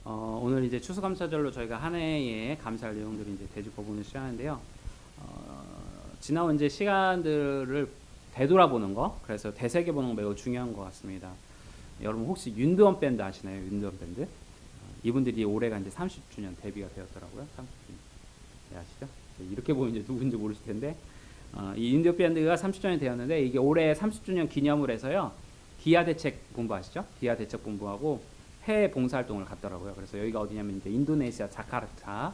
오늘 이제 추수감사절로 저희가 한 해의 감사할 내용들을 이제 되짚어보는 시간인데요. 지나온 이제 시간들을 되돌아보는 거, 그래서 되새겨보는 거 매우 중요한 것 같습니다. 여러분 혹시 윤도현 밴드 아시나요? 윤도현 밴드? 이분들이 올해가 이제 30주년 데뷔가 되었더라고요. 30주년. 네, 아시죠? 이렇게 보면 이제 누군지 모르실 텐데, 이 윤도현 밴드가 30주년이 되었는데, 이게 올해 30주년 기념을 해서요. 기아대책본부 아시죠? 기아대책본부하고 해외 봉사활동을 갔더라고요. 그래서 여기가 어디냐면 이제 인도네시아 자카르타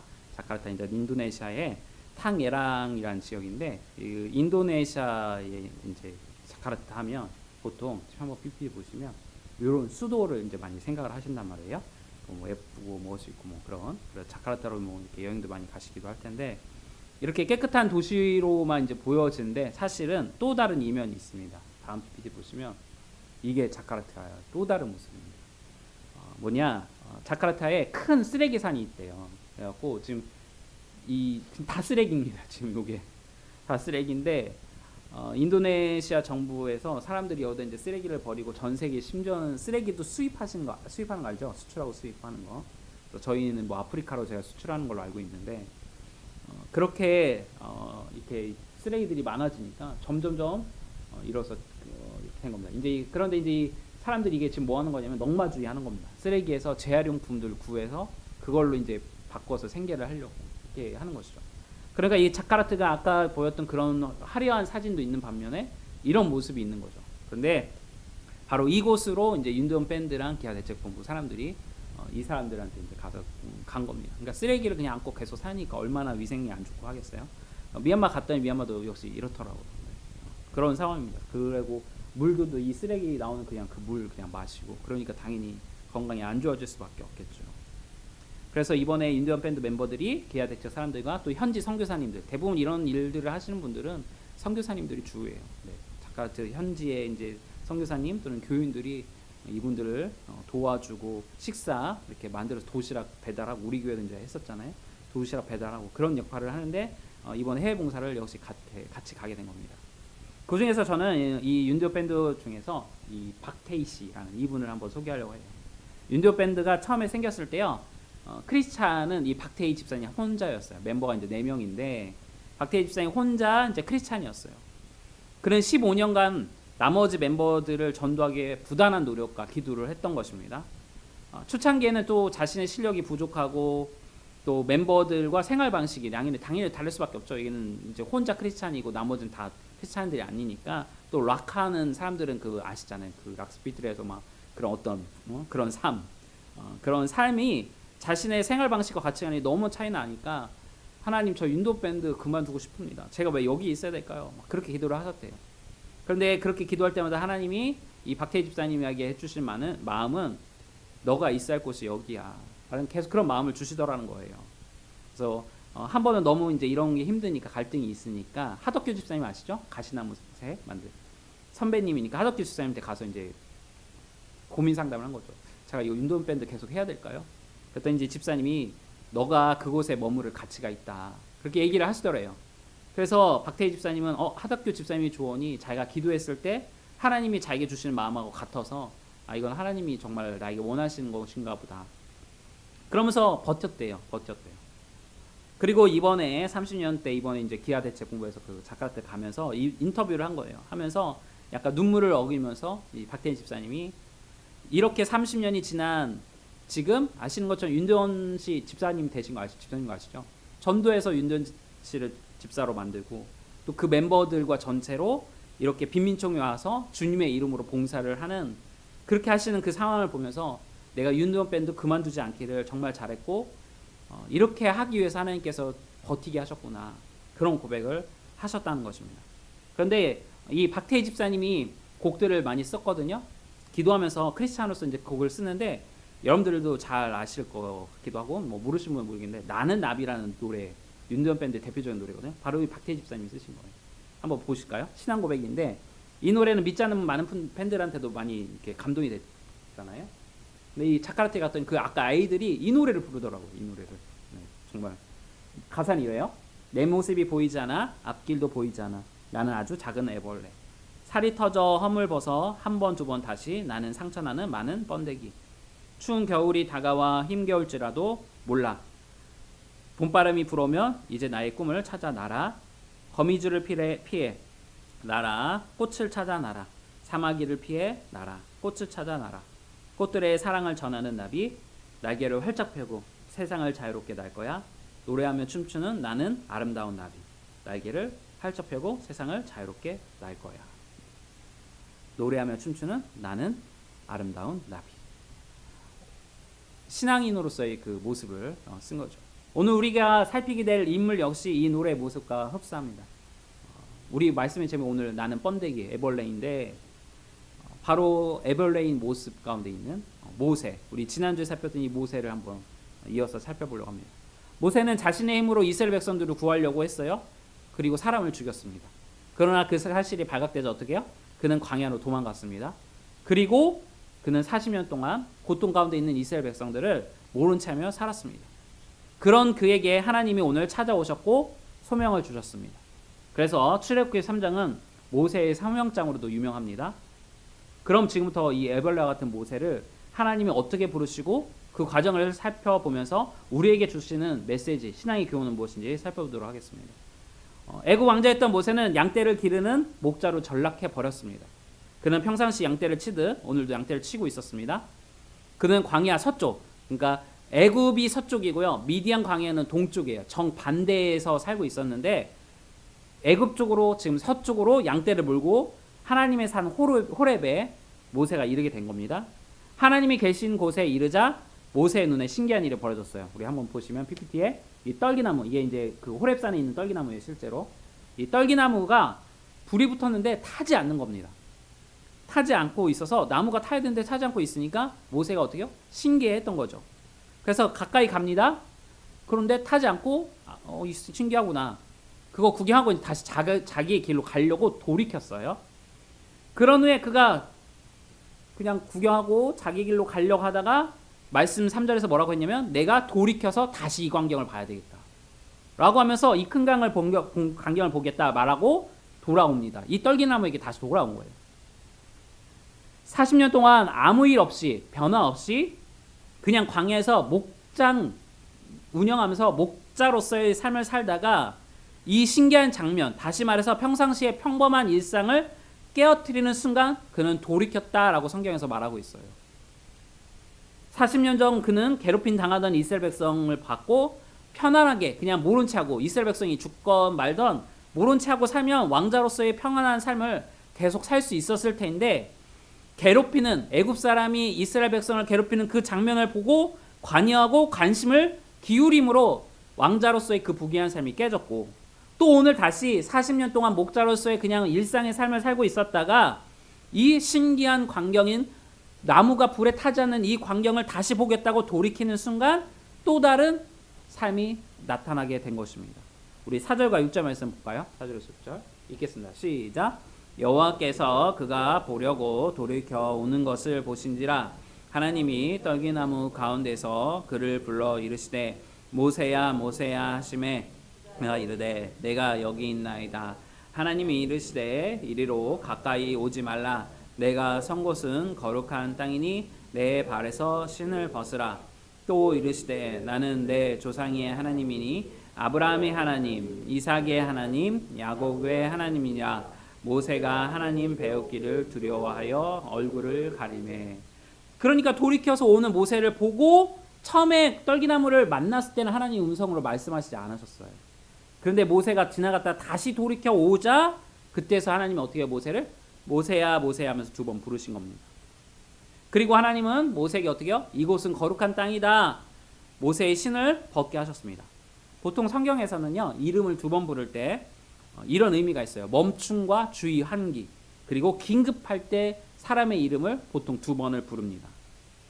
이제 인도네시아의 탕예랑이라는 지역인데, 인도네시아의 이제 자카르타 하면 보통 한번 PPT 보시면 이런 수도를 이제 많이 생각을 하신단 말이에요. 뭐 예쁘고 멋있고 뭐 그런 자카르타로 뭐 이렇게 여행도 많이 가시기도 할 텐데, 이렇게 깨끗한 도시로만 이제 보여지는데 사실은 또 다른 이면이 있습니다. 다음 PPT 보시면 이게 자카르타의 또 다른 모습입니다. 자카르타에 큰 쓰레기산이 있대요. 그래갖고 지금 다 쓰레기입니다. 지금 요게 다 쓰레기인데, 인도네시아 정부에서 사람들이 여기다 이제 쓰레기를 버리고 전 세계 심지어는 쓰레기도 수입하는 거 알죠? 수출하고 수입하는 거. 저희는 뭐 아프리카로 제가 수출하는 걸로 알고 있는데, 그렇게 이렇게 쓰레기들이 많아지니까 점점점 이렇게 된 겁니다. 그런데 이제 사람들이 이게 지금 뭐 하는 거냐면 넉마주의 하는 겁니다. 쓰레기에서 재활용품들 구해서 그걸로 이제 바꿔서 생계를 하려고 이렇게 하는 것이죠. 그러니까 이 자카르타가 아까 보였던 그런 화려한 사진도 있는 반면에 이런 모습이 있는 거죠. 그런데 바로 이곳으로 이제 윤도현 밴드랑 기아대책본부 사람들이 이 사람들한테 이제 가서 간 겁니다. 그러니까 쓰레기를 그냥 안고 계속 사니까 얼마나 위생이 안 좋고 하겠어요. 미얀마 갔더니 미얀마도 역시 이렇더라고요. 그런 상황입니다. 그리고 물도 이 쓰레기 나오는 그냥 그 물 그냥 마시고, 그러니까 당연히 건강이 안 좋아질 수밖에 없겠죠. 그래서 이번에 인도현 밴드 멤버들이 기아대책 사람들과 또 현지 선교사님들, 대부분 이런 일들을 하시는 분들은 선교사님들이 주예요. 네. 자카르타 현지의 이제 선교사님 또는 교인들이 이분들을 도와주고 식사 이렇게 만들어서 도시락 배달하고, 우리 교회도 이제 했었잖아요. 도시락 배달하고 그런 역할을 하는데, 이번 해외 봉사를 역시 같이 가게 된 겁니다. 그 중에서 저는 이 윤도현 밴드 중에서 이 박태희 씨라는 이분을 한번 소개하려고 해요. 윤도현 밴드가 처음에 생겼을 때요, 크리스찬은 이 박태희 집사님 혼자였어요. 멤버가 이제 4명인데 박태희 집사님 혼자 이제 크리스찬이었어요. 그는 15년간 나머지 멤버들을 전도하기에 부단한 노력과 기도를 했던 것입니다. 초창기에는 또 자신의 실력이 부족하고 또 멤버들과 생활 방식이 당연히 다를 수밖에 없죠. 여기는 이제 혼자 크리스찬이고 나머지는 다 크리스찬들이 아니니까, 또 락하는 사람들은 그 아시잖아요. 그 락스피드에서 막 그런 어떤 그런 그런 삶이 자신의 생활 방식과 가치관이 너무 차이 나니까, 하나님 저 윤도 밴드 그만두고 싶습니다. 제가 왜 여기 있어야 될까요? 막 그렇게 기도를 하셨대요. 그런데 그렇게 기도할 때마다 하나님이 이 박태희 집사님에게 해주실 마음은 너가 있어야 할 곳이 여기야. 계속 그런 마음을 주시더라는 거예요. 그래서 한 번은 너무 이제 이런 게 힘드니까, 갈등이 있으니까 하덕규 집사님 아시죠? 가시나무새 만든 선배님이니까 하덕규 집사님한테 가서 이제 고민 상담을 한 거죠. 제가 이 윤도현 밴드 계속 해야 될까요? 그랬더니 이제 집사님이 너가 그곳에 머무를 가치가 있다, 그렇게 얘기를 하시더래요. 그래서 박태희 집사님은 하덕규 집사님의 조언이 자기가 기도했을 때 하나님이 자기에게 주시는 마음하고 같아서, 이건 하나님이 정말 나에게 원하시는 것인가 보다, 그러면서 버텼대요. 그리고 이번에 30년 때 이번에 이제 기아대책본부에서 그 자카르타 가면서 인터뷰를 한 거예요. 하면서 약간 눈물을 어기면서 이 박태희 집사님이 이렇게 30년이 지난 지금 아시는 것처럼 윤도현 씨 집사님 되신 거 집사님 거 아시죠? 전도에서 윤도현 씨를 집사로 만들고, 또 그 멤버들과 전체로 이렇게 빈민총회 와서 주님의 이름으로 봉사를 하는, 그렇게 하시는 그 상황을 보면서 내가 윤도현 밴드 그만두지 않기를 정말 잘했고, 이렇게 하기 위해서 하나님께서 버티게 하셨구나, 그런 고백을 하셨다는 것입니다. 그런데 이 박태희 집사님이 곡들을 많이 썼거든요. 기도하면서 크리스찬으로서 이제 곡을 쓰는데, 여러분들도 잘 아실 것 같기도 하고 뭐 모르시는 분은 모르겠는데, 나는 나비라는 노래, 윤도현 밴드 대표적인 노래거든요. 바로 이 박태희 집사님이 쓰신 거예요. 한번 보실까요? 신앙 고백인데, 이 노래는 믿지 않는 많은 팬들한테도 많이 이렇게 감동이 됐잖아요. 근데 이 자카르타에 갔더니 그 아까 아이들이 이 노래를 부르더라고요. 이 노래를. 네, 정말 가사는 이래요. 내 모습이 보이지 않아, 앞길도 보이지 않아, 나는 아주 작은 애벌레, 살이 터져 허물 벗어 한 번 두 번 다시, 나는 상처나는 많은 번데기. 추운 겨울이 다가와 힘겨울지라도 몰라. 봄바람이 불어오면 이제 나의 꿈을 찾아 날아. 거미줄을 피해 날아. 꽃을 찾아 날아. 사마귀를 피해 날아. 꽃을 찾아 날아. 꽃들의 사랑을 전하는 나비, 날개를 활짝 펴고 세상을 자유롭게 날 거야. 노래하며 춤추는 나는 아름다운 나비, 날개를 활짝 펴고 세상을 자유롭게 날 거야. 노래하며 춤추는 나는 아름다운 나비. 신앙인으로서의 그 모습을 쓴 거죠. 오늘 우리가 살피게 될 인물 역시 이 노래의 모습과 흡사합니다. 우리 말씀의 제목 오늘 나는 번데기 에벌레인데 바로 에벌레인 모습 가운데 있는 모세, 우리 지난주에 살폈던 이 모세를 한번 이어서 살펴보려고 합니다. 모세는 자신의 힘으로 이스라엘 백성들을 구하려고 했어요. 그리고 사람을 죽였습니다. 그러나 그 사실이 발각되자 어떻게 해요? 그는 광야로 도망갔습니다. 그리고 그는 40년 동안 고통 가운데 있는 이스라엘 백성들을 모른 채하며 살았습니다. 그런 그에게 하나님이 오늘 찾아오셨고 소명을 주셨습니다. 그래서 출애굽기 3장은 모세의 사명장으로도 유명합니다. 그럼 지금부터 이 에벌레와 같은 모세를 하나님이 어떻게 부르시고 그 과정을 살펴보면서 우리에게 주시는 메시지, 신앙의 교훈은 무엇인지 살펴보도록 하겠습니다. 애굽 왕자였던 모세는 양떼를 기르는 목자로 전락해 버렸습니다. 그는 평상시 양떼를 치듯 오늘도 양떼를 치고 있었습니다. 그는 광야 서쪽, 그러니까 애굽이 서쪽이고요. 미디안 광야는 동쪽이에요. 정반대에서 살고 있었는데 애굽 쪽으로 지금 서쪽으로 양떼를 몰고 하나님의 산 호렙에 모세가 이르게 된 겁니다. 하나님이 계신 곳에 이르자 모세의 눈에 신기한 일이 벌어졌어요. 우리 한번 보시면 PPT에 이 떨기나무, 이게 이제 그 호렙산에 있는 떨기나무예요. 실제로 이 떨기나무가 불이 붙었는데 타지 않는 겁니다. 타지 않고 있어서 나무가 타야 되는데 타지 않고 있으니까 모세가 어떻게 해요? 신기했던 거죠. 그래서 가까이 갑니다. 그런데 타지 않고 신기하구나. 그거 구경하고 다시 자기의 길로 가려고 돌이켰어요. 그런 후에 그가 그냥 구경하고 자기 길로 가려고 하다가 말씀 3절에서 뭐라고 했냐면 내가 돌이켜서 다시 이 광경을 봐야 되겠다 라고 하면서 이 큰 광경을 보겠다 말하고 돌아옵니다. 이 떨기나무에게 다시 돌아온 거예요. 40년 동안 아무 일 없이 변화 없이 그냥 광야에서 목장 운영하면서 목자로서의 삶을 살다가 이 신기한 장면, 다시 말해서 평상시의 평범한 일상을 깨어뜨리는 순간 그는 돌이켰다라고 성경에서 말하고 있어요. 40년 전 그는 괴롭힘 당하던 이스라엘 백성을 받고 편안하게 그냥 모른 채하고 이스라엘 백성이 죽건 말던 모른 채하고 살면 왕자로서의 평안한 삶을 계속 살 수 있었을 텐데 괴롭히는 애굽 사람이 이스라엘 백성을 괴롭히는 그 장면을 보고 관여하고 관심을 기울임으로 왕자로서의 그 부귀한 삶이 깨졌고 또 오늘 다시 40년 동안 목자로서의 그냥 일상의 삶을 살고 있었다가 이 신기한 광경인 나무가 불에 타지 않는 이 광경을 다시 보겠다고 돌이키는 순간 또 다른 삶이 나타나게 된 것입니다. 우리 4절과 6절 말씀 볼까요? 4절에서 6절 읽겠습니다. 시작. 여호와께서 그가 보려고 돌이켜 오는 것을 보신지라 하나님이 떨기나무 가운데서 그를 불러 이르시되 모세야 모세야 하시매 내가 이르되 내가 여기 있나이다. 하나님이 이르시되 이리로 가까이 오지 말라. 내가 선 곳은 거룩한 땅이니 내 발에서 신을 벗으라. 또 이르시되 나는 내 조상의 하나님이니 아브라함의 하나님, 이삭의 하나님, 야곱의 하나님이냐. 모세가 하나님 배우기를 두려워하여 얼굴을 가리매. 그러니까 돌이켜서 오는 모세를 보고 처음에 떨기나무를 만났을 때는 하나님 음성으로 말씀하시지 않으셨어요. 그런데 모세가 지나갔다 다시 돌이켜 오자 그때서 하나님이 어떻게 모세를 모세야 모세야 하면서 두 번 부르신 겁니다. 그리고 하나님은 모세에게 어떻게 해요? 이곳은 거룩한 땅이다. 모세의 신을 벗게 하셨습니다. 보통 성경에서는요 이름을 두 번 부를 때 이런 의미가 있어요. 멈춤과 주의 환기 그리고 긴급할 때 사람의 이름을 보통 두 번을 부릅니다.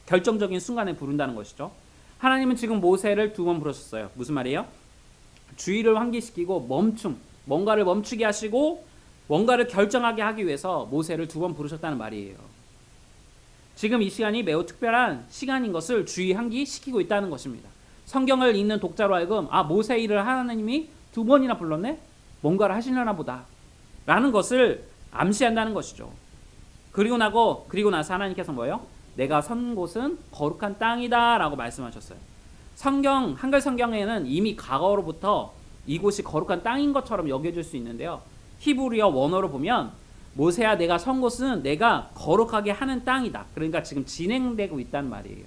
결정적인 순간에 부른다는 것이죠. 하나님은 지금 모세를 두 번 부르셨어요. 무슨 말이에요? 주의를 환기시키고 뭔가를 멈추게 하시고 뭔가를 결정하게 하기 위해서 모세를 두 번 부르셨다는 말이에요. 지금 이 시간이 매우 특별한 시간인 것을 주의 환기시키고 있다는 것입니다. 성경을 읽는 독자로 하여금 모세 일을 하나님이 두 번이나 불렀네? 뭔가를 하시려나 보다 라는 것을 암시한다는 것이죠. 그리고 나서 하나님께서 뭐예요? 내가 선 곳은 거룩한 땅이다 라고 말씀하셨어요. 성경, 한글 성경에는 이미 과거로부터 이곳이 거룩한 땅인 것처럼 여겨질 수 있는데요. 히브리어 원어로 보면 모세야 내가 선 곳은 내가 거룩하게 하는 땅이다. 그러니까 지금 진행되고 있다는 말이에요.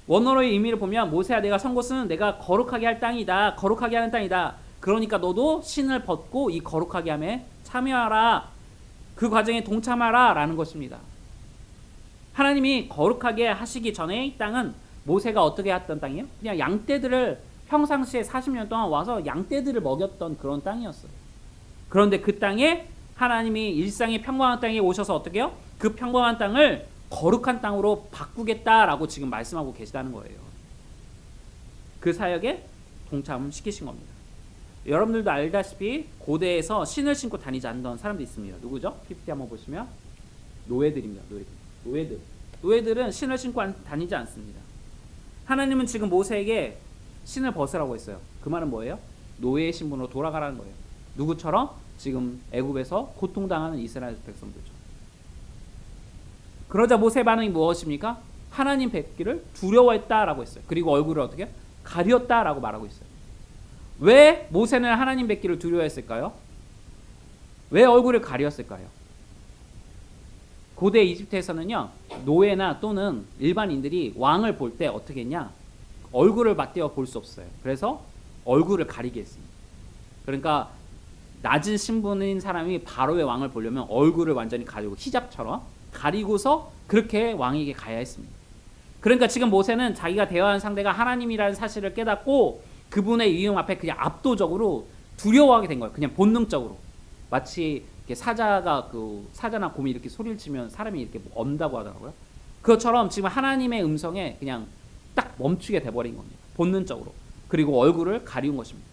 원어로의 의미를 보면 모세야 내가 선 곳은 내가 거룩하게 할 땅이다. 거룩하게 하는 땅이다. 그러니까 너도 신을 벗고 이 거룩하게 함에 참여하라. 그 과정에 동참하라 라는 것입니다. 하나님이 거룩하게 하시기 전에 이 땅은 모세가 어떻게 했던 땅이에요? 그냥 양떼들을 평상시에 40년 동안 와서 양떼들을 먹였던 그런 땅이었어요. 그런데 그 땅에 하나님이 일상의 평범한 땅에 오셔서 어떻게 해요? 그 평범한 땅을 거룩한 땅으로 바꾸겠다라고 지금 말씀하고 계시다는 거예요. 그 사역에 동참시키신 겁니다. 여러분들도 알다시피 고대에서 신을 신고 다니지 않던 사람도 있습니다. 누구죠? PPT 한번 보시면 노예들입니다. 노예들은 신을 신고 다니지 않습니다. 하나님은 지금 모세에게 신을 벗으라고 했어요. 그 말은 뭐예요? 노예의 신분으로 돌아가라는 거예요. 누구처럼? 지금 애굽에서 고통당하는 이스라엘 백성들죠. 그러자 모세의 반응이 무엇입니까? 하나님 뵙기를 두려워했다라고 했어요. 그리고 얼굴을 어떻게? 가렸다라고 말하고 있어요. 왜 모세는 하나님 뵙기를 두려워했을까요? 왜 얼굴을 가렸을까요? 고대 이집트에서는요, 노예나 또는 일반인들이 왕을 볼 때 어떻게 했냐? 얼굴을 맞대어 볼 수 없어요. 그래서 얼굴을 가리게 했습니다. 그러니까 낮은 신분인 사람이 바로의 왕을 보려면 얼굴을 완전히 가리고 히잡처럼 가리고서 그렇게 왕에게 가야 했습니다. 그러니까 지금 모세는 자기가 대화한 상대가 하나님이라는 사실을 깨닫고 그분의 위험 앞에 그냥 압도적으로 두려워하게 된 거예요. 그냥 본능적으로. 마치 이렇게 사자나 곰이 이렇게 소리를 치면 사람이 이렇게 언다고 하더라고요. 그것처럼 지금 하나님의 음성에 그냥 딱 멈추게 돼버린 겁니다. 본능적으로. 그리고 얼굴을 가리운 것입니다.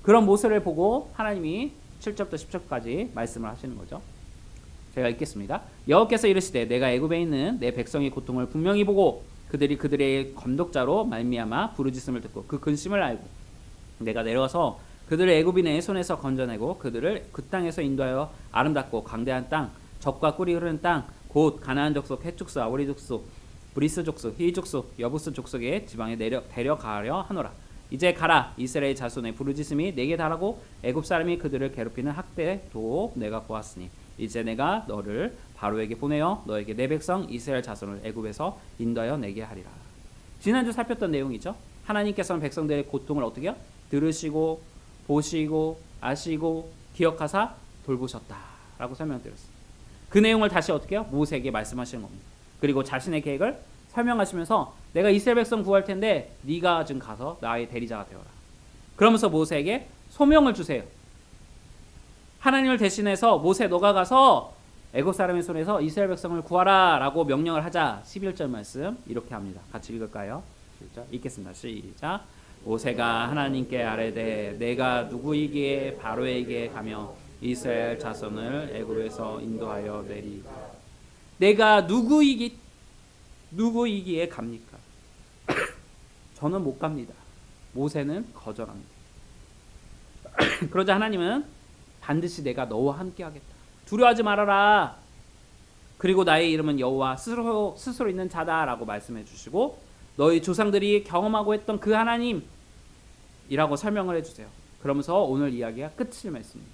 그런 모세를 보고 하나님이 7절부터 10절까지 말씀을 하시는 거죠. 제가 읽겠습니다. 여호와께서 이르시되 내가 애굽에 있는 내 백성의 고통을 분명히 보고 그들이 그들의 건독자로 말미암아 부르짖음을 듣고 그 근심을 알고 내가 내려와서 그들을 애굽인의 손에서 건져내고 그들을 그 땅에서 인도하여 아름답고 광대한 땅, 젖과 꿀이 흐르는 땅, 곧 가나안 족속, 헷 족속, 아모리 족속, 브리스 족속, 히위 족속, 여부스 족속의 지방에 데려가려 하노라. 이제 가라. 이스라엘 자손의 부르짖음이 내게 달하고 애굽 사람이 그들을 괴롭히는 학대도 내가 보았으니 이제 내가 너를 바로에게 보내어 너에게 내 백성 이스라엘 자손을 애굽에서 인도하여 내게 하리라. 지난주 살폈던 내용이죠. 하나님께서는 백성들의 고통을 어떻게 해요? 들으시고 보시고 아시고 기억하사 돌보셨다라고 설명드렸습니다. 그 내용을 다시 어떻게 해요? 모세에게 말씀하시는 겁니다. 그리고 자신의 계획을 설명하시면서 내가 이스라엘 백성 구할 텐데 네가 좀 가서 나의 대리자가 되어라. 그러면서 모세에게 소명을 주세요. 하나님을 대신해서 모세 너가 가서 애굽 사람의 손에서 이스라엘 백성을 구하라 라고 명령을 하자. 11절 말씀 이렇게 합니다. 같이 읽을까요? 읽겠습니다. 시작. 모세가 하나님께 아뢰되 내가 누구이기에 바로에게 가며 이스라엘 자손을 애굽에서 인도하여 내리까. 내가 누구이기에 갑니까? 저는 못 갑니다. 모세는 거절합니다. 그러자 하나님은 반드시 내가 너와 함께 하겠다. 두려워하지 말아라. 그리고 나의 이름은 여호와 스스로 있는 자다라고 말씀해 주시고 너희 조상들이 경험하고 했던 그 하나님이라고 설명을 해주세요. 그러면서 오늘 이야기가 끝을 맺습니다.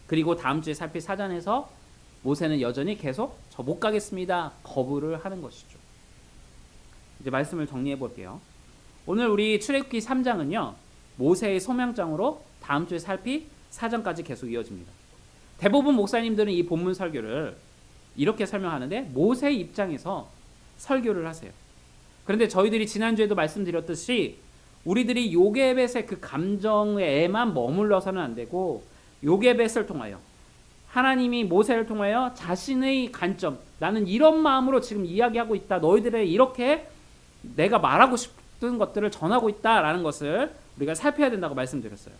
그리고 다음 주에 살필 사전에서 모세는 여전히 계속 저 못 가겠습니다. 거부를 하는 것이죠. 이제 말씀을 정리해 볼게요. 오늘 우리 출애굽기 3장은요. 모세의 소명장으로 다음 주에 살필 사전까지 계속 이어집니다. 대부분 목사님들은 이 본문 설교를 이렇게 설명하는데 모세의 입장에서 설교를 하세요. 그런데 저희들이 지난주에도 말씀드렸듯이 우리들이 요게벳의 그 감정에만 머물러서는 안 되고 요게벳을 통하여 하나님이 모세를 통하여 자신의 관점, 나는 이런 마음으로 지금 이야기하고 있다. 너희들의 이렇게 내가 말하고 싶은 것들을 전하고 있다라는 것을 우리가 살펴야 된다고 말씀드렸어요.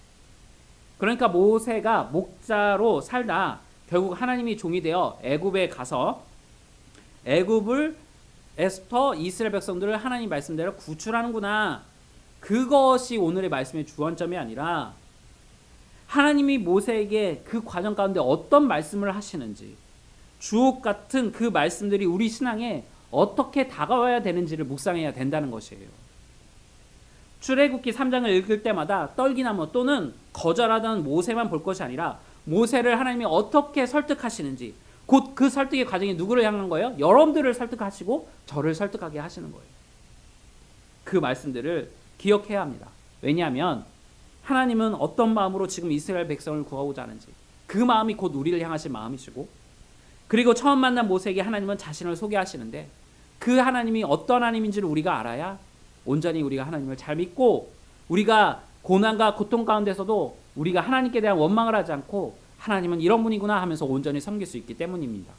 그러니까 모세가 목자로 살다 결국 하나님이 종이 되어 애굽에 가서 애굽에서부터 이스라엘 백성들을 하나님 말씀대로 구출하는구나. 그것이 오늘의 말씀의 주안점이 아니라 하나님이 모세에게 그 과정 가운데 어떤 말씀을 하시는지, 주옥 같은 그 말씀들이 우리 신앙에 어떻게 다가와야 되는지를 묵상해야 된다는 것이에요. 출애굽기 3장을 읽을 때마다 떨기나무 또는 거절하던 모세만 볼 것이 아니라 모세를 하나님이 어떻게 설득하시는지, 곧 그 설득의 과정이 누구를 향한 거예요? 여러분들을 설득하시고 저를 설득하게 하시는 거예요. 그 말씀들을 기억해야 합니다. 왜냐하면 하나님은 어떤 마음으로 지금 이스라엘 백성을 구하고자 하는지, 그 마음이 곧 우리를 향하신 마음이시고, 그리고 처음 만난 모세에게 하나님은 자신을 소개하시는데 그 하나님이 어떤 하나님인지를 우리가 알아야 온전히 우리가 하나님을 잘 믿고, 우리가 고난과 고통 가운데서도 우리가 하나님께 대한 원망을 하지 않고 하나님은 이런 분이구나 하면서 온전히 섬길 수 있기 때문입니다.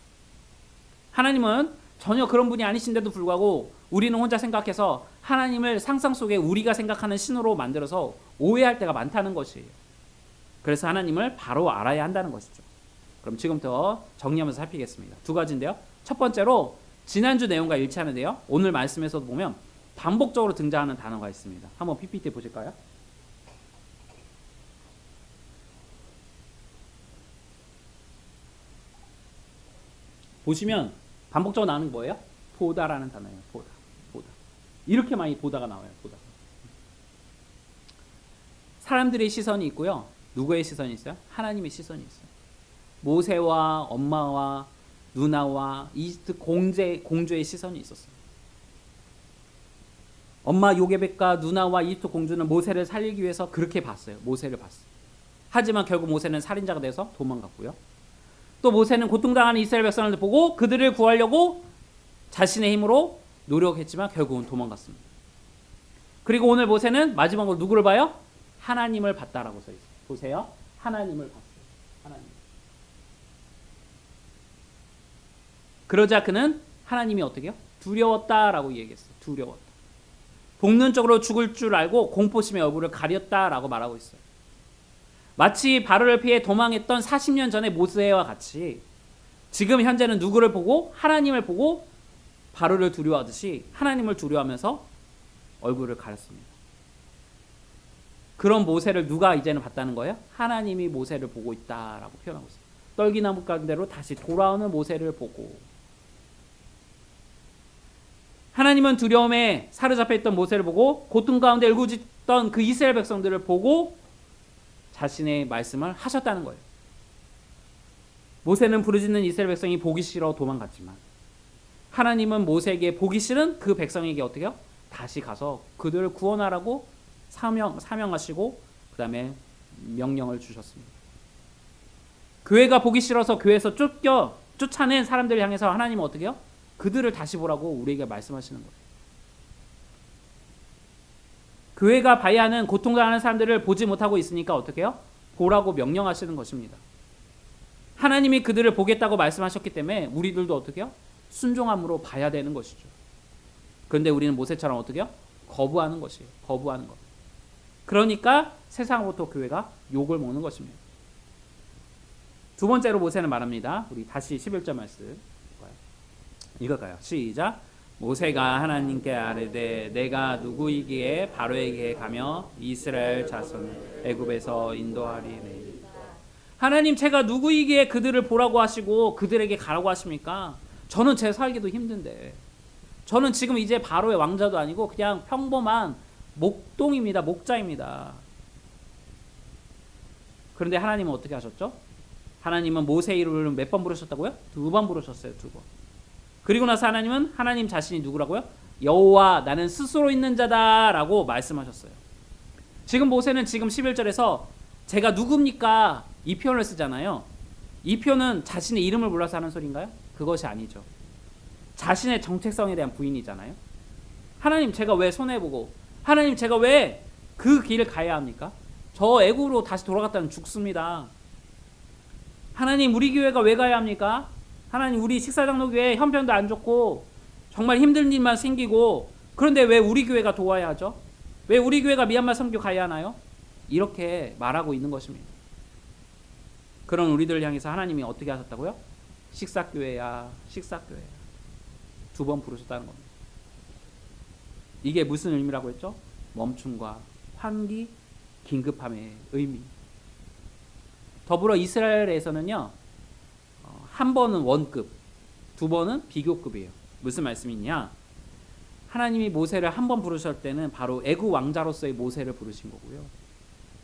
하나님은 전혀 그런 분이 아니신데도 불구하고 우리는 혼자 생각해서 하나님을 상상 속에 우리가 생각하는 신으로 만들어서 오해할 때가 많다는 것이에요. 그래서 하나님을 바로 알아야 한다는 것이죠. 그럼 지금부터 정리하면서 살피겠습니다. 두 가지인데요. 첫 번째로 지난주 내용과 일치하는데요. 오늘 말씀에서도 보면 반복적으로 등장하는 단어가 있습니다. 한번 PPT 보실까요? 보시면 반복적으로 나오는 게 뭐예요? 보다라는 단어예요. 보다. 이렇게 많이 보다가 나와요. 보다. 사람들의 시선이 있고요. 누구의 시선이 있어요? 하나님의 시선이 있어요. 모세와 엄마와 누나와 이집트 공주의 시선이 있었어요. 엄마 요게벳과 누나와 이집트 공주는 모세를 살리기 위해서 그렇게 봤어요. 모세를 봤어요. 하지만 결국 모세는 살인자가 돼서 도망갔고요. 또 모세는 고통당하는 이스라엘 백성을 보고 그들을 구하려고 자신의 힘으로 노력했지만 결국은 도망갔습니다. 그리고 오늘 모세는 마지막으로 누구를 봐요? 하나님을 봤다라고 써 있어요. 보세요. 하나님을 봤어요. 하나님. 그러자 그는 하나님이 어떻게 해요? 두려웠다라고 얘기했어요. 두려웠다. 복론적으로 죽을 줄 알고 공포심에 얼굴을 가렸다라고 말하고 있어요. 마치 바로를 피해 도망했던 40년 전의 모세와 같이 지금 현재는 누구를 보고? 하나님을 보고 바로를 두려워하듯이 하나님을 두려워하면서 얼굴을 가렸습니다. 그런 모세를 누가 이제는 봤다는 거예요? 하나님이 모세를 보고 있다라고 표현하고 있어요. 떨기나무 가운데로 다시 돌아오는 모세를 보고, 하나님은 두려움에 사로잡혀 있던 모세를 보고 고통 가운데 울부짖던 그 이스라엘 백성들을 보고 자신의 말씀을 하셨다는 거예요. 모세는 부르짖는 이스라엘 백성이 보기 싫어 도망갔지만 하나님은 모세에게 보기 싫은 그 백성에게 어떻게 해요? 다시 가서 그들을 구원하라고 사명하시고 그 다음에 명령을 주셨습니다. 교회가 보기 싫어서 교회에서 쫓아낸 사람들을 향해서 하나님은 어떻게 해요? 그들을 다시 보라고 우리에게 말씀하시는 거예요. 교회가 봐야 하는 고통당하는 사람들을 보지 못하고 있으니까 어떻게 해요? 보라고 명령하시는 것입니다. 하나님이 그들을 보겠다고 말씀하셨기 때문에 우리들도 어떻게 해요? 순종함으로 봐야 되는 것이죠. 그런데 우리는 모세처럼 어떻게 해요? 거부하는 것이에요. 거부하는 것. 그러니까 세상으로부터 교회가 욕을 먹는 것입니다. 두 번째로 모세는 말합니다. 우리 다시 11절 말씀 읽을까요? 시작. 모세가 하나님께 아뢰되 내가 누구이기에 바로에게 가며 이스라엘 자손을 애굽에서 인도하리니. 하나님, 제가 누구이기에 그들을 보라고 하시고 그들에게 가라고 하십니까? 저는 제 살기도 힘든데, 저는 지금 이제 바로의 왕자도 아니고 그냥 평범한 목동입니다. 목자입니다. 그런데 하나님은 어떻게 하셨죠? 하나님은 모세의 이름을 몇 번 부르셨다고요? 2번 부르셨어요. 2번. 그리고 나서 하나님은 하나님 자신이 누구라고요? 여호와 나는 스스로 있는 자다라고 말씀하셨어요. 지금 모세는 지금 11절에서 제가 누굽니까? 이 표현을 쓰잖아요. 이 표현은 자신의 이름을 불러서 하는 소리인가요? 그것이 아니죠. 자신의 정체성에 대한 부인이잖아요. 하나님, 제가 왜 손해보고, 하나님, 제가 왜 그 길을 가야 합니까? 저 애굽으로 다시 돌아갔다면 죽습니다. 하나님, 우리 교회가 왜 가야 합니까? 하나님, 우리 식사장로교회 형편도 안 좋고 정말 힘든 일만 생기고, 그런데 왜 우리 교회가 도와야 하죠? 왜 우리 교회가 미얀마 선교 가야 하나요? 이렇게 말하고 있는 것입니다. 그런 우리들을 향해서 하나님이 어떻게 하셨다고요? 식사교회야, 식사교회야. 2번 부르셨다는 겁니다. 이게 무슨 의미라고 했죠? 멈춤과 환기, 긴급함의 의미. 더불어 이스라엘에서는요, 한 번은 원급, 두 번은 비교급이에요. 무슨 말씀이냐? 하나님이 모세를 한 번 부르실 때는 바로 애굽 왕자로서의 모세를 부르신 거고요.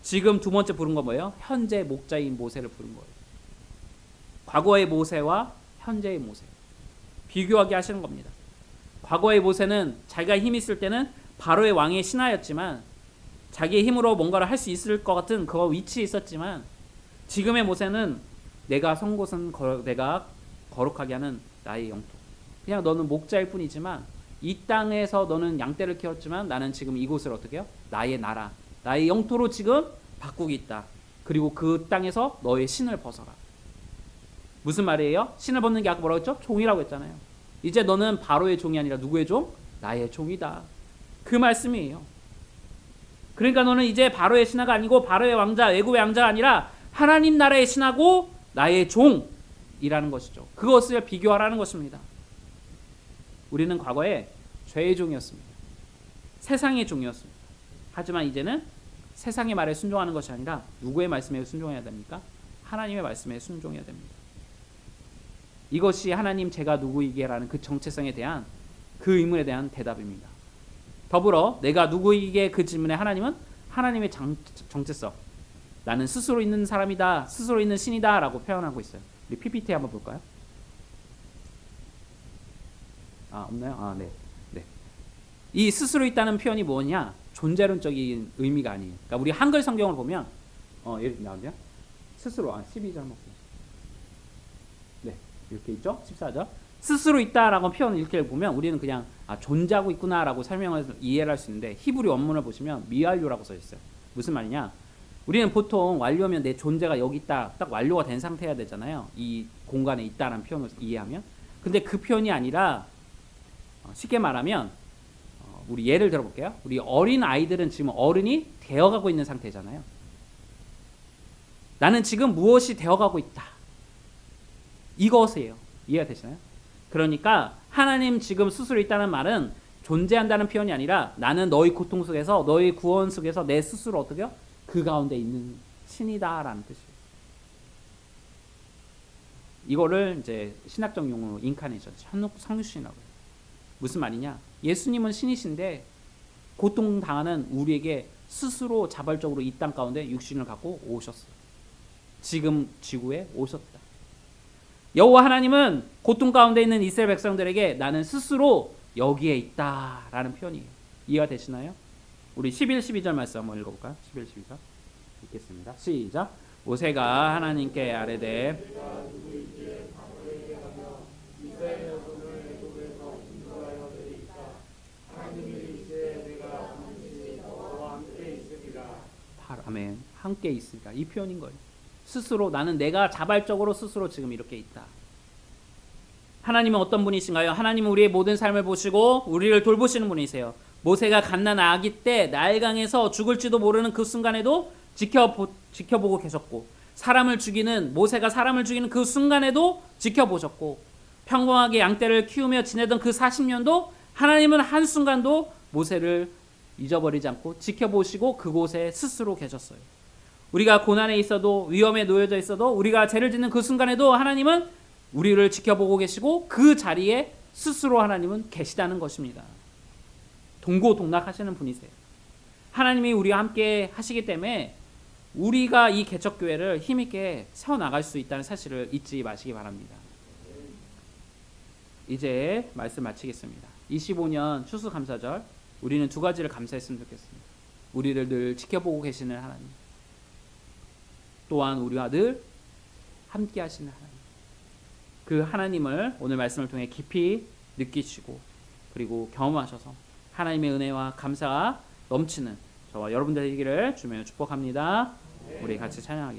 지금 두 번째 부른 건 뭐예요? 현재 목자인 모세를 부른 거예요. 과거의 모세와 현재의 모세 비교하게 하시는 겁니다. 과거의 모세는 자기가 힘 있을 때는 바로의 왕의 신하였지만 자기의 힘으로 뭔가를 할 수 있을 것 같은 그 위치에 있었지만 지금의 모세는 내가 선 곳은 내가 거룩하게 하는 나의 영토. 그냥 너는 목자일 뿐이지만 이 땅에서 너는 양떼를 키웠지만 나는 지금 이곳을 어떻게 해요? 나의 나라, 나의 영토로 지금 바꾸고 있다. 그리고 그 땅에서 너의 신을 벗어라. 무슨 말이에요? 신을 벗는 게 아까 뭐라고 했죠? 종이라고 했잖아요. 이제 너는 바로의 종이 아니라 누구의 종? 나의 종이다. 그 말씀이에요. 그러니까 너는 이제 바로의 신하가 아니고 바로의 왕자, 애굽의 왕자가 아니라 하나님 나라의 신하고 나의 종이라는 것이죠. 그것을 비교하라는 것입니다. 우리는 과거에 죄의 종이었습니다. 세상의 종이었습니다. 하지만 이제는 세상의 말에 순종하는 것이 아니라 누구의 말씀에 순종해야 됩니까? 하나님의 말씀에 순종해야 됩니다. 이것이 하나님 제가 누구이게라는 그 정체성에 대한 그 의문에 대한 대답입니다. 더불어 내가 누구이게 그 질문에 하나님은 하나님의 정체성, 나는 스스로 있는 사람이다, 스스로 있는 신이다 라고 표현하고 있어요. 우리 PPT 한번 볼까요? 없나요? 네. 이 스스로 있다는 표현이 뭐냐? 존재론적인 의미가 아니에요. 그러니까 우리 한글 성경을 보면 예를 나오네요. 스스로 12절 한번 보세요. 네, 이렇게 있죠? 14절. 스스로 있다라고 표현을 이렇게 보면 우리는 그냥 존재하고 있구나라고 설명을 이해를 할 수 있는데 히브리 원문을 보시면 미완료라고 써 있어요. 무슨 말이냐? 우리는 보통 완료면 내 존재가 여기 있다, 딱 완료가 된 상태여야 되잖아요. 이 공간에 있다라는 표현을 이해하면. 근데 그 표현이 아니라 쉽게 말하면 우리 예를 들어볼게요. 우리 어린 아이들은 지금 어른이 되어가고 있는 상태잖아요. 나는 지금 무엇이 되어가고 있다. 이것이에요. 이해가 되시나요? 그러니까 하나님 지금 스스로 있다는 말은 존재한다는 표현이 아니라 나는 너희 고통 속에서 너희 구원 속에서 내 스스로 어떻게요? 그 가운데 있는 신이다라는 뜻이에요. 이거를 이제 신학적 용어로 인카네이션, 성육신이라고 해요. 무슨 말이냐? 예수님은 신이신데 고통당하는 우리에게 스스로 자발적으로 이 땅 가운데 육신을 갖고 오셨어요. 지금 지구에 오셨다. 여호와 하나님은 고통 가운데 있는 이스라엘 백성들에게 나는 스스로 여기에 있다라는 표현이에요. 이해가 되시나요? 우리 11, 12절 말씀 한번 읽어볼까요? 11, 12절 읽겠습니다. 시작. 모세가 하나님께 아뢰되 아멘. 함께 있으리라. 이 표현인 거예요. 스스로 나는 내가 자발적으로 스스로 지금 이렇게 있다. 하나님은 어떤 분이신가요? 하나님은 우리의 모든 삶을 보시고 우리를 돌보시는 분이세요. 모세가 갓난 아기 때 나일강에서 죽을지도 모르는 그 순간에도 지켜보고 계셨고 사람을 죽이는 모세가 사람을 죽이는 그 순간에도 지켜보셨고 평범하게 양떼를 키우며 지내던 그 40년도 하나님은 한순간도 모세를 잊어버리지 않고 지켜보시고 그곳에 스스로 계셨어요. 우리가 고난에 있어도 위험에 놓여져 있어도 우리가 죄를 짓는 그 순간에도 하나님은 우리를 지켜보고 계시고 그 자리에 스스로 하나님은 계시다는 것입니다. 동고동락하시는 분이세요. 하나님이 우리와 함께 하시기 때문에 우리가 이 개척교회를 힘있게 세워나갈 수 있다는 사실을 잊지 마시기 바랍니다. 이제 말씀 마치겠습니다. 25년 추수감사절 우리는 두 가지를 감사했으면 좋겠습니다. 우리를 늘 지켜보고 계시는 하나님, 또한 우리와 늘 함께 하시는 하나님, 그 하나님을 오늘 말씀을 통해 깊이 느끼시고 그리고 경험하셔서 하나님의 은혜와 감사가 넘치는 저와 여러분들 되기를 주며 축복합니다. 우리 같이 찬양하겠습니다.